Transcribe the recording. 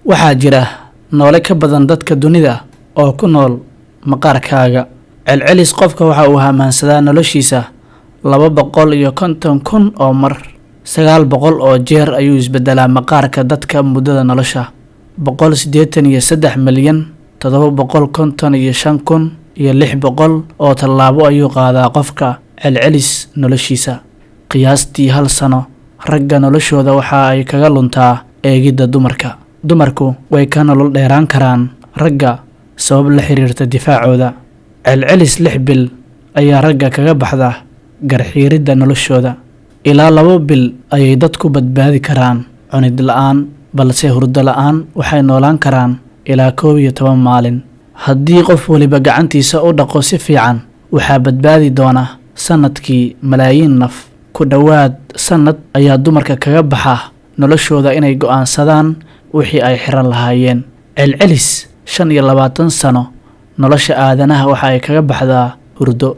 waxaa jira noole ka badan dadka dunida oo ku nool maqaarkaaga. Celcelis qofka waxa uu hamaansadaa noloshiisa 250,000 oo mar. 900 oo jeer ayuu isbedelaa maqaarka dadka muddada nolosha. 183,755,600 oo tallaabo ayuu qaadaa qofka celcelis noloshiisa. Qiyaastii 1 sano ragga noloshooda waxa ay kaga luntaa eegidda dumarka. Dumarku way ka nolol dheeraan karaan ragga sabab la xiriirta difaacooda. Celcelis 6 bil ayaa ragga kaga baxda garxiiridda noloshooda. Ilaa 2 bil ayay dadku badbaadi karaan cunid la'aan, balse hurdo la'aan waxay noolaan karaan ilaa 11 maalin. Haddii qof waliba gacantiisa u dhaqo si fiican, waxaa badbaadi doona sanadkii malaayiin naf. Ku dhowaad sanad ayaa dumarka kaga baxa noloshooda inay go'aansadaan wixii ay xiran lahaayeen. Celcelis 25 sano nolosha aadanaha waxa ay kaga baxdaa hurdo.